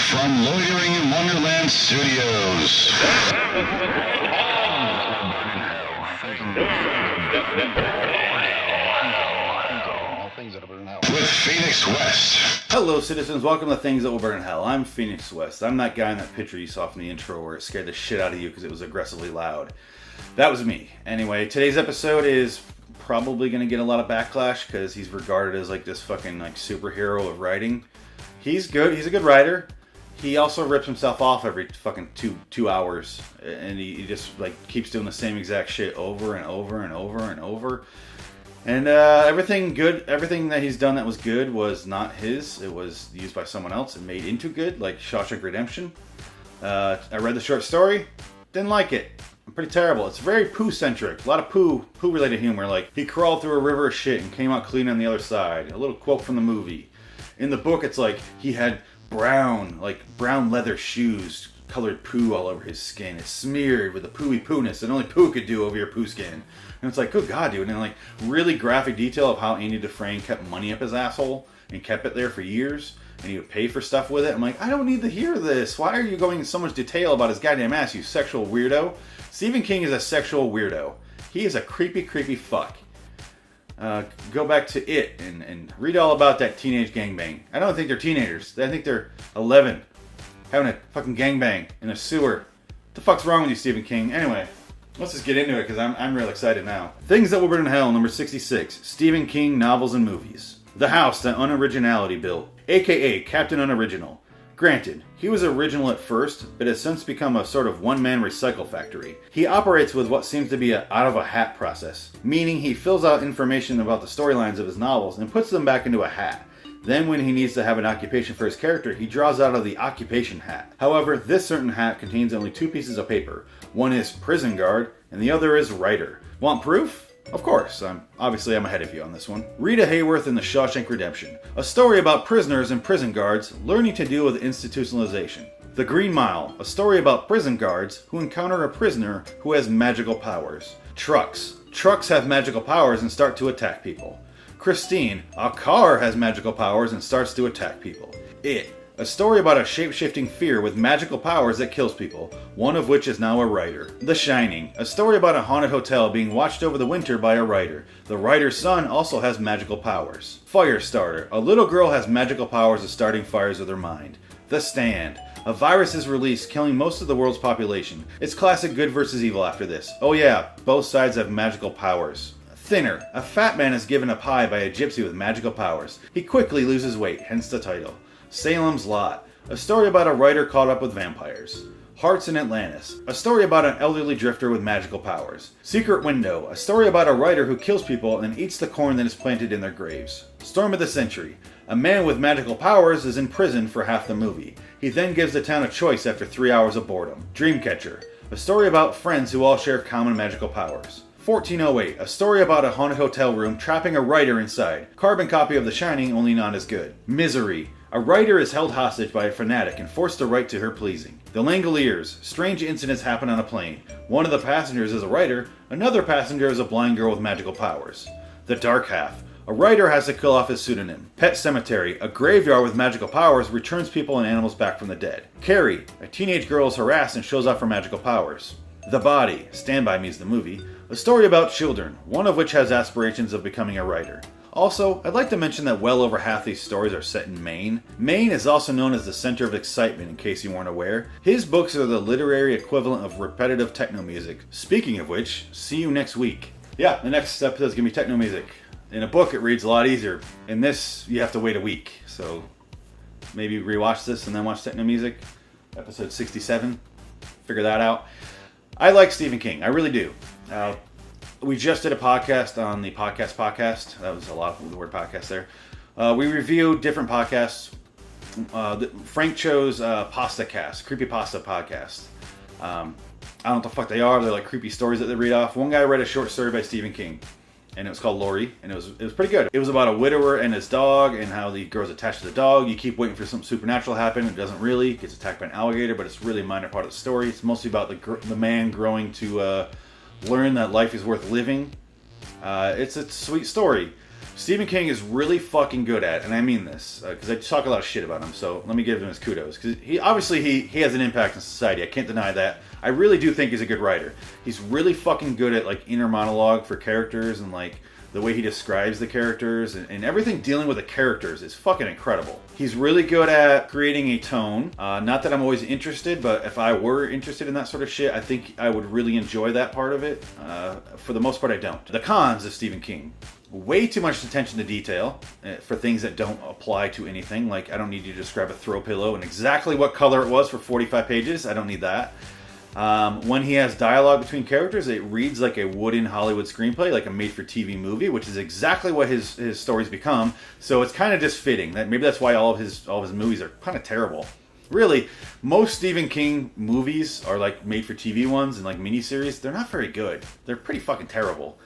from Loitering in Wonderland Studios. With Phoenix West. Hello, citizens. Welcome to Things That Will Burn in Hell. I'm Phoenix West. I'm that guy in that picture you saw from the intro where it scared the shit out of you because it was aggressively loud. That was me. Anyway, today's episode is probably going to get a lot of backlash because he's regarded as like this fucking like superhero of writing. He's good. He's a good writer. He also rips himself off every fucking two hours, and he just like keeps doing the same exact shit over and over and over and over. And everything that he's done that was good was not his. It was used by someone else and made into good, like Shawshank Redemption. I read the short story, didn't like it. Pretty terrible. It's very poo-centric. A lot of poo-related humor. Like, he crawled through a river of shit and came out clean on the other side. A little quote from the movie. In the book, it's like he had brown leather shoes, colored poo all over his skin. It's smeared with the pooey poo-ness that only poo could do over your poo skin. And it's like, good God, dude. And like, really graphic detail of how Andy Dufresne kept money up his asshole and kept it there for years. And he would pay for stuff with it. I'm like, I don't need to hear this. Why are you going in so much detail about his goddamn ass, you sexual weirdo? Stephen King is a sexual weirdo. He is a creepy, creepy fuck. Go back to It and read all about that teenage gangbang. I don't think they're teenagers. I think they're 11. Having a fucking gangbang in a sewer. What the fuck's wrong with you, Stephen King? Anyway, let's just get into it because I'm real excited now. Things That Will Burn in Hell, number 66. Stephen King novels and movies. The house that unoriginality built. AKA Captain Unoriginal. Granted, he was original at first, but has since become a sort of one-man recycle factory. He operates with what seems to be an out-of-a-hat process, meaning he fills out information about the storylines of his novels and puts them back into a hat. Then when he needs to have an occupation for his character, he draws out of the occupation hat. However, this certain hat contains only two pieces of paper. One is prison guard, and the other is writer. Want proof? Of course, I'm ahead of you on this one. Rita Hayworth in The Shawshank Redemption, a story about prisoners and prison guards learning to deal with institutionalization. The Green Mile, a story about prison guards who encounter a prisoner who has magical powers. Trucks have magical powers and start to attack people. Christine, a car has magical powers and starts to attack people. It, a story about a shape-shifting fear with magical powers that kills people, one of which is now a writer. The Shining, a story about a haunted hotel being watched over the winter by a writer. The writer's son also has magical powers. Firestarter, a little girl has magical powers of starting fires with her mind. The Stand, a virus is released killing most of the world's population. It's classic good versus evil after this. Oh yeah, both sides have magical powers. Thinner, a fat man is given a pie by a gypsy with magical powers. He quickly loses weight, hence the title. Salem's Lot, a story about a writer caught up with vampires. Hearts in Atlantis, a story about an elderly drifter with magical powers. Secret Window, a story about a writer who kills people and eats the corn that is planted in their graves. Storm of the Century, a man with magical powers is in prison for half the movie. He then gives the town a choice after 3 hours of boredom. Dreamcatcher, a story about friends who all share common magical powers. 1408, a story about a haunted hotel room trapping a writer inside. Carbon copy of The Shining, only not as good. Misery, a writer is held hostage by a fanatic and forced to write to her pleasing. The Langoliers, strange incidents happen on a plane. One of the passengers is a writer, another passenger is a blind girl with magical powers. The Dark Half, a writer has to kill off his pseudonym. Pet Cemetery, a graveyard with magical powers returns people and animals back from the dead. Carrie, a teenage girl is harassed and shows off her magical powers. The Body, Stand By Me is the movie, a story about children, one of which has aspirations of becoming a writer. Also, I'd like to mention that well over half these stories are set in Maine. Maine is also known as the center of excitement, in case you weren't aware. His books are the literary equivalent of repetitive techno music. Speaking of which, see you next week. Yeah, the next episode is going to be techno music. In a book, it reads a lot easier. In this, you have to wait a week. So, maybe rewatch this and then watch techno music. Episode 67. Figure that out. I like Stephen King. I really do. We just did a podcast on the podcast. That was a lot of the word podcast there. We reviewed different podcasts. Frank chose Pasta Cast, Creepy Pasta Podcast. I don't know what the fuck they are. They're like creepy stories that they read off. One guy read a short story by Stephen King, and it was called Lori, and it was pretty good. It was about a widower and his dog, and how the girl's attached to the dog. You keep waiting for something supernatural to happen. It doesn't really. He gets attacked by an alligator, but it's really a minor part of the story. It's mostly about the man growing to learn that life is worth living. It's a sweet story. Stephen King is really fucking good at, and I mean this, because I talk a lot of shit about him, so let me give him his kudos. Because he has an impact on society, I can't deny that. I really do think he's a good writer. He's really fucking good at, like, inner monologue for characters, and, like, the way he describes the characters, and everything dealing with the characters is fucking incredible. He's really good at creating a tone. Not that I'm always interested, but if I were interested in that sort of shit, I think I would really enjoy that part of it. For the most part, I don't. The cons of Stephen King. Way too much attention to detail for things that don't apply to anything. Like, I don't need you to describe a throw pillow and exactly what color it was for 45 pages. I don't need that. When he has dialogue between characters, it reads like a wooden Hollywood screenplay, like a made-for-TV movie, which is exactly what his stories become. So it's kind of just fitting. Maybe that's why all of his movies are kind of terrible. Really, most Stephen King movies are like made-for-TV ones and like miniseries. They're not very good. They're pretty fucking terrible.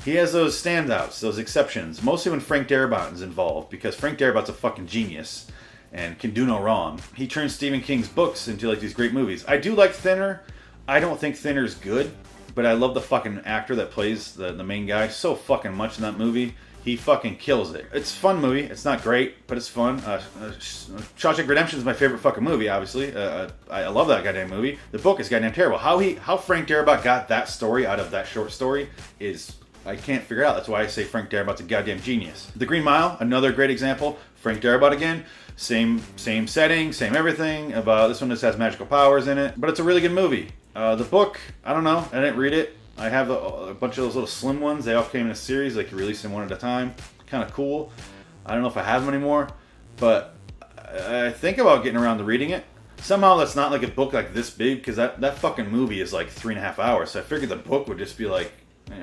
He has those standouts, those exceptions, mostly when Frank Darabont's involved, because Frank Darabont's a fucking genius and can do no wrong. He turns Stephen King's books into like these great movies. I do like Thinner. I don't think Thinner's good, but I love the fucking actor that plays the main guy so fucking much in that movie. He fucking kills it. It's a fun movie. It's not great, but it's fun. Shawshank Redemption is my favorite fucking movie, obviously. I love that goddamn movie. The book is goddamn terrible. How Frank Darabont got that story out of that short story is... I can't figure it out. That's why I say Frank Darabont's a goddamn genius. The Green Mile, another great example. Frank Darabont again. Same setting, same everything. About this one just has magical powers in it. But it's a really good movie. The book, I don't know. I didn't read it. I have a bunch of those little slim ones. They all came in a series. Like, you release them one at a time. Kind of cool. I don't know if I have them anymore. But I think about getting around to reading it. Somehow that's not like a book like this big. Because that fucking movie is like 3.5 hours. So I figured the book would just be like...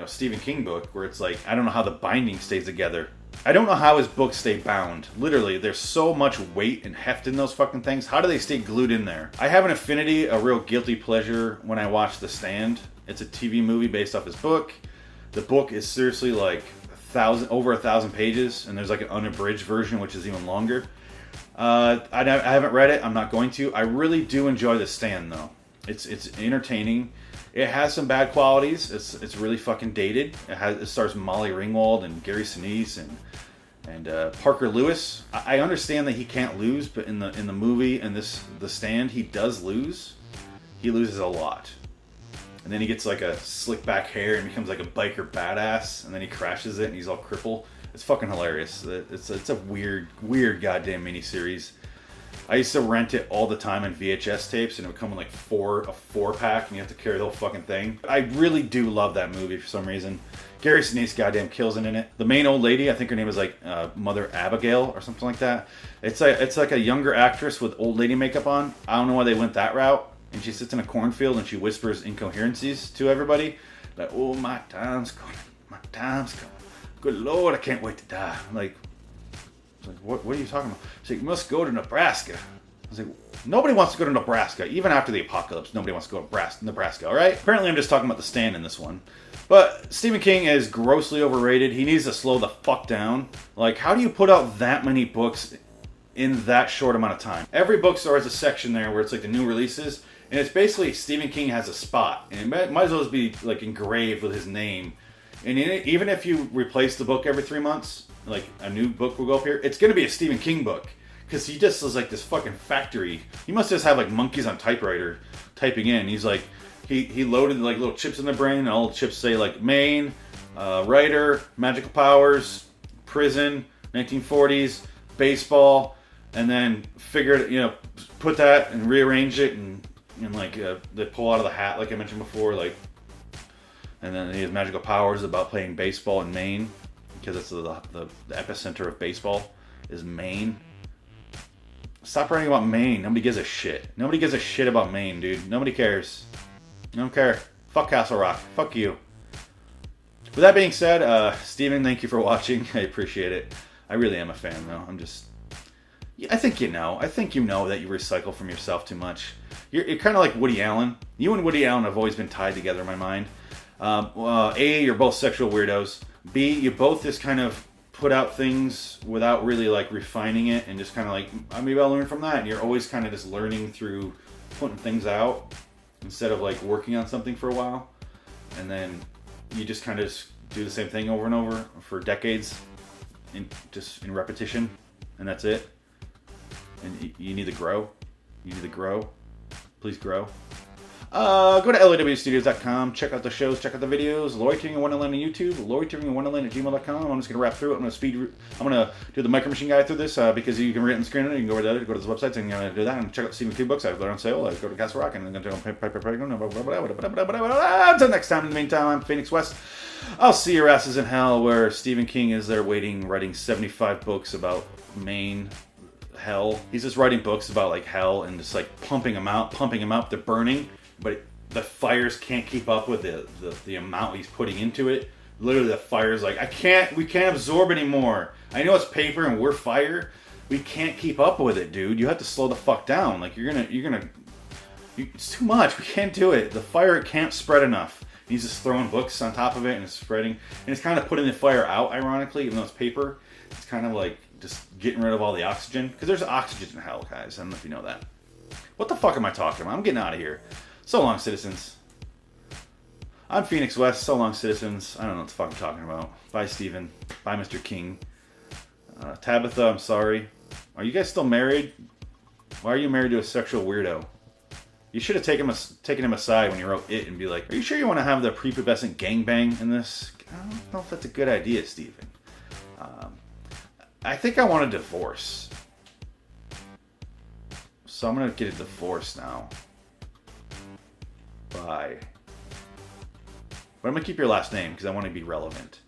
Stephen King book, where it's like, I don't know how the binding stays together. I don't know how his books stay bound. Literally, there's so much weight and heft in those fucking things. How do they stay glued in there? I have an affinity, a real guilty pleasure when I watch The Stand. It's a TV movie based off his book. The book is seriously like over 1,000 pages, and there's like an unabridged version, which is even longer. I haven't read it. I'm not going to. I really do enjoy The Stand, though. It's entertaining. It has some bad qualities. It's really fucking dated. It stars Molly Ringwald and Gary Sinise and Parker Lewis. I understand that he can't lose, but in the movie and The Stand, he does lose. He loses a lot, and then he gets like a slick back hair and becomes like a biker badass, and then he crashes it and he's all crippled. It's fucking hilarious. It's a weird goddamn miniseries. I used to rent it all the time on VHS tapes, and it would come in like a 4-pack, and you have to carry the whole fucking thing. I really do love that movie for some reason. Gary Sinise goddamn kills it in it. The main old lady, I think her name is like Mother Abigail or something like that. It's like a younger actress with old lady makeup on. I don't know why they went that route. And she sits in a cornfield and she whispers incoherencies to everybody. Like, oh, my time's coming. My time's coming. Good Lord, I can't wait to die. I'm like... Like, what are you talking about? She's like, you must go to Nebraska. I was like, nobody wants to go to Nebraska. Even after the apocalypse, nobody wants to go to Nebraska, all right? Apparently, I'm just talking about The Stand in this one. But Stephen King is grossly overrated. He needs to slow the fuck down. Like, how do you put out that many books in that short amount of time? Every bookstore has a section there where it's like the new releases. And it's basically Stephen King has a spot. And it might as well be like engraved with his name. And even if you replace the book every 3 months... like a new book will go up here, it's going to be a Stephen King book, because he just is like this fucking factory. He must just have like monkeys on typewriter typing in. He's like, he loaded like little chips in the brain, and all the chips say like Maine, writer, magical powers, prison, 1940s, baseball, and then figured, put that and rearrange it, and like they pull out of the hat like I mentioned before, like, and then he has magical powers about playing baseball in Maine. Because it's the epicenter of baseball is Maine. Stop writing about Maine. Nobody gives a shit. Nobody gives a shit about Maine, dude. Nobody cares. I don't care. Fuck Castle Rock. Fuck you. With that being said, Steven, thank you for watching. I appreciate it. I really am a fan, though. I think you know. I think you know that you recycle from yourself too much. You're kind of like Woody Allen. You and Woody Allen have always been tied together in my mind. A, you're both sexual weirdos. B, you both just kind of put out things without really like refining it, and just kind of like, maybe I'll learn from that. And you're always kind of just learning through putting things out instead of like working on something for a while. And then you just kind of just do the same thing over and over for decades. just in repetition, and that's it. And you need to grow. You need to grow. Please grow. Go to lawstudios.com, check out the shows, check out the videos, Loitering in Wonderland on YouTube, loiteringinwonderland@gmail.com. I'm just going to wrap through it. I'm going to do the Micro Machine guide through this because you can read it on the screen. You can go over there, go to his websites and do that and check out Stephen King books. They're on sale. Go to Castle Rock and I'm going to until next time. In the meantime, I'm Phoenix West. I'll see your asses in hell where Stephen King is there waiting, writing 75 books about Maine. Hell. He's just writing books about like hell and just like pumping them out. They're burning. But the fires can't keep up with the amount he's putting into it. Literally, the fire's like, we can't absorb anymore. I know it's paper and we're fire. We can't keep up with it, dude. You have to slow the fuck down. Like, it's too much. We can't do it. The fire can't spread enough. He's just throwing books on top of it and it's spreading. And it's kind of putting the fire out, ironically, even though it's paper. It's kind of like just getting rid of all the oxygen. Because there's oxygen in hell, guys. I don't know if you know that. What the fuck am I talking about? I'm getting out of here. So long, citizens. I'm Phoenix West. So long, citizens. I don't know what the fuck I'm talking about. Bye, Steven. Bye, Mr. King. Tabitha, I'm sorry. Are you guys still married? Why are you married to a sexual weirdo? You should have taken him aside when you wrote it and be like, are you sure you want to have the prepubescent gangbang in this? I don't know if that's a good idea, Steven. I think I want a divorce. So I'm going to get a divorce now. Bye. But I'm going to keep your last name because I want to be relevant.